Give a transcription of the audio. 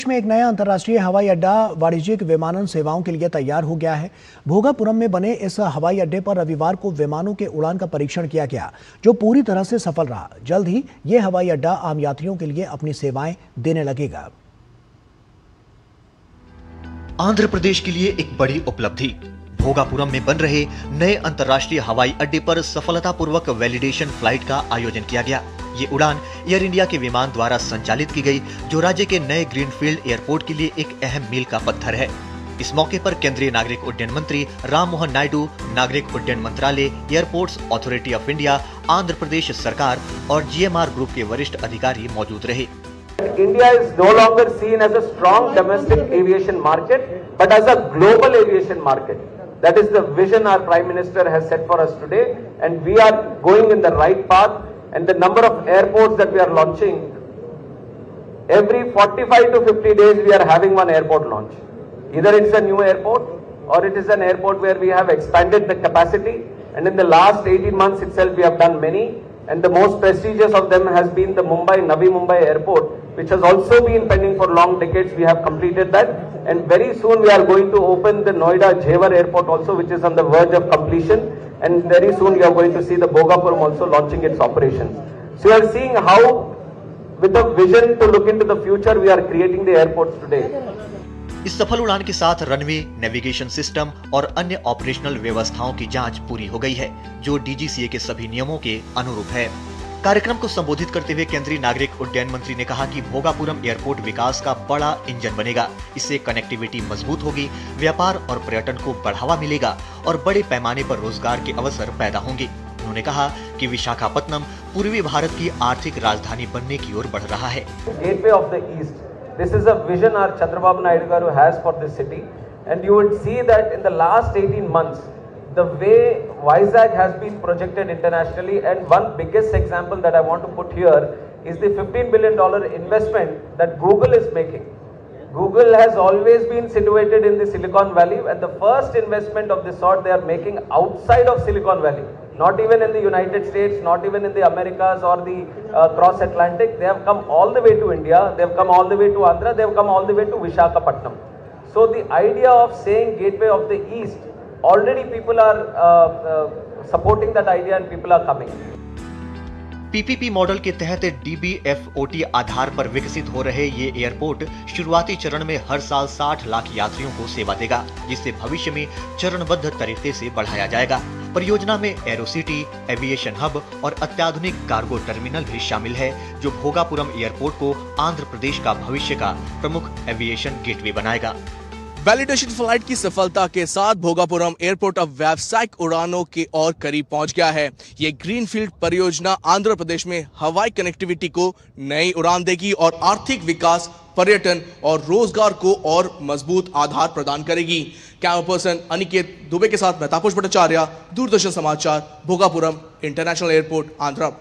देश में एक नया अंतर्राष्ट्रीय हवाई अड्डा वाणिज्यिक विमानन सेवाओं के लिए तैयार हो गया है। भोगापुरम में बने इस हवाई अड्डे पर रविवार को विमानों के उड़ान का परीक्षण किया गया, जो पूरी तरह से सफल रहा। जल्द ही ये हवाई अड्डा आम यात्रियों के लिए अपनी सेवाएं देने लगेगा। आंध्र प्रदेश के लिए एक बड़ी उपलब्धि। भोगापुरम में बन रहे नए अंतर्राष्ट्रीय हवाई अड्डे पर सफलतापूर्वक वैलिडेशन फ्लाइट का आयोजन किया गया। ये उड़ान एयर इंडिया के विमान द्वारा संचालित की गई, जो राज्य के नए ग्रीनफील्ड एयरपोर्ट के लिए एक अहम मील का पत्थर है। इस मौके पर केंद्रीय नागरिक उड्डयन मंत्री राम मोहन नायडू, नागरिक उड्डयन मंत्रालय, airports authority of India, Andhra Pradesh सरकार और GMR ग्रुप के वरिष्ठ अधिकारी मौजूद रहे। India is no longer seen as a strong domestic aviation market, but as a global aviation market. That is the vision our Prime Minister has set for us today, and we are going in the right path. And the number of airports that we are launching, every 45 to 50 days we are having one airport launch. Either it's a new airport or it is an airport where we have expanded the capacity, and in the last 18 months itself we have done many, and the most prestigious of them has been the Navi Mumbai airport, which has also been pending for long decades. We have completed that, and very soon we are going to open the Noida Jewar airport also, which is on the verge of completion, and very soon we are going to see the Bhogapuram also launching its operations. So you are seeing how, with a vision to look into the future, we are creating the airports today. इस सफल उड़ान के साथ runway, navigation system और अन्य operational व्यवस्थाओं की जांच पूरी हो गई है, जो DGCA के सभी नियमों के अनुरूप है। कार्यक्रम को संबोधित करते हुए केंद्रीय नागरिक उड्डयन मंत्री ने कहा कि भोगापुरम एयरपोर्ट विकास का बड़ा इंजन बनेगा। इससे कनेक्टिविटी मजबूत होगी, व्यापार और पर्यटन को बढ़ावा मिलेगा और बड़े पैमाने पर रोजगार के अवसर पैदा होंगे। उन्होंने कहा कि विशाखापत्तनम पूर्वी भारत की आर्थिक राजधानी बनने की ओर बढ़ रहा है। Gateway of the east, this is a vision our Chandrababu Naidu garu has for this city, and you would see that in the last 18 months the way Vizag has been projected internationally. And one biggest example that I want to put here is the $15 billion investment that Google is making. Google has always been situated in the Silicon Valley, and the first investment of this sort they are making outside of Silicon Valley, not even in the United States, not even in the Americas or the cross-Atlantic. They have come all the way to India, they have come all the way to Andhra, they have come all the way to Visakhapatnam. So the idea of saying Gateway of the East, already people are supporting that idea and people are coming. PPP model के तहत DBFOT आधार पर विकसित हो रहे ये airport शुरुआती चरण में हर साल 60 लाख यात्रियों को सेवा देगा, जिसे भविष्य में चरणबद्ध तरीके से बढ़ाया जाएगा। परियोजना में एरोसिटी, एविएशन हब और अत्याधुनिक कार्गो टर्मिनल भी शामिल है, जो भोगापुरम एयरपोर्ट को आंध्र प्रदेश का भविष्य का प्रमुख एविएशन गेटवे बनाएगा। वैलिडेशन फ्लाइट की सफलता के साथ भोगापुरम एयरपोर्ट अब व्यावसायिक उड़ानों के और करीब पहुंच गया है। ये ग्रीनफील्ड परियोजना आंध्र प्रदेश में हवाई कनेक्टिविटी को नई उड़ान देगी और आर्थिक विकास, पर्यटन और रोजगार को और मजबूत आधार प्रदान करेगी। कैमरा पर्सन अनिकेत दुबे के साथ मैं तापस भट्टाचार्य, दूरदर्शन समाचार, भोगापुरम इंटरनेशनल एयरपोर्ट, आंध्र।